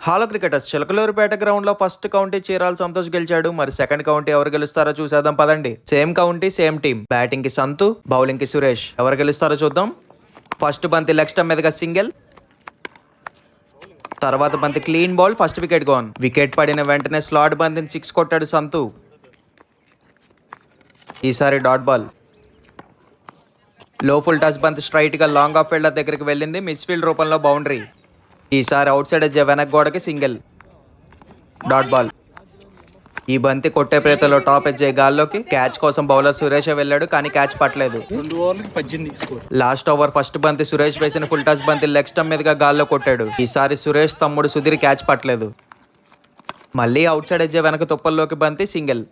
Hello cricketers, Chilakaluripet ground లో first county Chirala Santosh గెలిచాడు. మరి సెకండ్ కౌంటీ ఎవరు గెలుస్తారో చూసేద్దాం పదండి. Same county same team. Batting కి సంతు, బౌలింగ్ కి సురేష్. ఎవరు గెలుస్తారో చూద్దాం. ఫస్ట్ బంతి లెగ్ స్టంప్ మీదుగా సింగిల్, తర్వాత బంతి clean ball, first wicket gone. Wicket పడిన వెంటనే స్లాట్ బంతిని 6 కొట్టాడు సంతు. ఈసారి dot ball. Low full toss బంతి స్ట్రైట్ గా లాంగ్ ఆఫ్ ఫీల్డర్ దగ్గరికి వెళ్ళింది. మిస్ ఫీల్డ్ రూపంలో బౌండరీ. ఈసారి అవుట్ సైడ్ ఎడ్జ్ వెనక్ గోడకి సింగిల్, డాట్ బాల్. ఈ బంతి కొట్టే ప్రయత్నంలో టాప్ ఎడ్జ్ గాల్లోకి. క్యాచ్ కోసం బౌలర్ సురేష్ వెళ్ళాడు, కానీ క్యాచ్ పట్టలేదు. లాస్ట్ ఓవర్ ఫస్ట్ బంతి సురేష్ వేసిన ఫుల్ టచ్ బంతి లెగ్ స్టంప్ మీదుగా గాల్లో కొట్టాడు. ఈసారి సురేష్ తమ్ముడు సుధీర్ క్యాచ్ పట్టలేదు. మళ్ళీ అవుట్ సైడ్ ఎడ్జ్ వెనక తుప్పల్లోకి బంతి సింగిల్.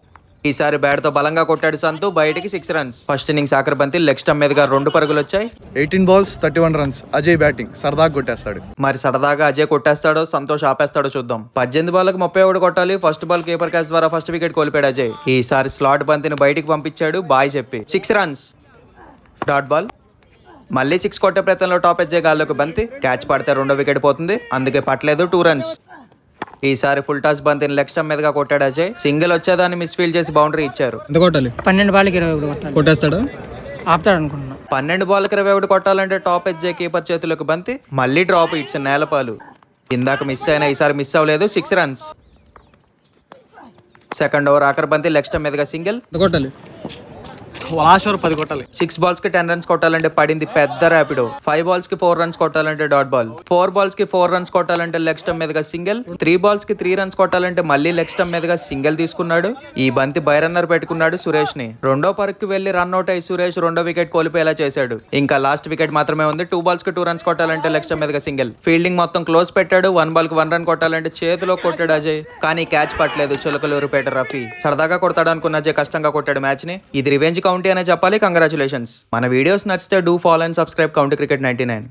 ఈసారి బ్యాట్ తో బలంగా కొట్టాడు సంతు, బయటికి 6 రన్స్. ఫస్ట్ ఇన్నింగ్స్ ఆఖరి బంతి లెగ్ స్టంప్ మీదుగా 2 పరుగులు వచ్చాయి. 18 balls 31 runs. అజయ్ బ్యాటింగ్ సరదాగా కొట్టేస్తాడు. మరి సరదాగా అజయ్ కొట్టేస్తాడో సంతోష్ ఆపేస్తాడో చూద్దాం. 18 బాల్కి 31 కొట్టాలి. ఫస్ట్ బాల్ కీపర్ క్యాచ్ ద్వారా ఫస్ట్ వికెట్ కోల్పోయాడు అజయ్. ఈసారి స్లాట్ బంతిని బయటికి పంపించాడు బాయ్ చెప్పి. 6 రన్స్, డాట్ బాల్. మళ్ళీ 6 కొట్టే ప్రయత్నంలో టాప్ ఎడ్జ్ గాల్లోకి బంతి. క్యాచ్ పడితే 2వ వికెట్ పోతుంది, అందుకే పట్టలేదు. 2 రన్స్. ఈసారి ఫుల్ టాస్ బంతిని లెగ్ స్టంప్ మీదుగా కొట్టాడు అజయ్. సింగిల్ వచ్చేదాన్ని మిస్ ఫీల్డ్ చేసి బౌండరీ ఇచ్చారు. 12 బాల్కి 21 కొట్టాలి. కొట్టేస్తాడు, ఆపుతాడు అనుకుంటున్నా. 12 బాల్కి 21 కొట్టాలంటే టాప్ ఎడ్జ్ కీపర్ చేతిలోకి బంతి. మళ్ళీ డ్రాప్ ఇచ్చిన నేలపాలు. ఇందాక మిస్ అయినా ఈసారి మిస్ అవ్వలేదు. 6 రన్స్. సెకండ్ ఓవర్ ఆఖరి బంతి లెగ్ స్టంప్ మీదుగా సింగిల్. కొట్టాలి. 6 బాల్స్ కి 10 రన్స్ కొట్టాలంటే పడింది పెద్ద ర్యాపిడో. 5 బాల్స్ కి 4 రన్స్ కొట్టాలంటే డాట్ బాల్. 4 బాల్స్ కి 4 రన్స్ కొట్టాలంటే లెగ్ స్టంప్ మీదుగా సింగిల్. 3 బాల్స్ కి 3 రన్స్ కొట్టాలంటే మళ్ళీ లెగ్ స్టంప్ మీదుగా సింగిల్ తీసుకున్నాడు. ఈ బంతి బై రన్నర్ పెట్టుకున్నాడు సురేష్ ని. రెండో పరుక్కి వెళ్లి రన్అట్ అయి సురేష్ 2వ వికెట్ కోల్పోయేలా చేశాడు. ఇంకా లాస్ట్ వికెట్ మాత్రమే ఉంది. 2 బాల్స్ కి 2 రన్స్ కొట్టాలంటే లెగ్ స్టంప్ మీదుగా సింగిల్. ఫీల్డింగ్ మొత్తం క్లోజ్ పెట్టాడు. 1 బాల్ కి 1 రన్ కొట్టాలంటే చేతిలో కొట్టాడు అజయ్, కానీ క్యాచ్ పట్టలేదు. చిలకలూరుపేట రఫీ సరదాగా కొడతాడు అనుకున్న అజయ్ కష్టంగా కొట్టాడు మ్యాచ్ ని. ఇది రివెంజ్ కౌంటీ అనే చెప్పాలి. కంగ్రాచులేషన్స్. మన వీడియోస్ నచ్చితే do follow and subscribe county cricket 99.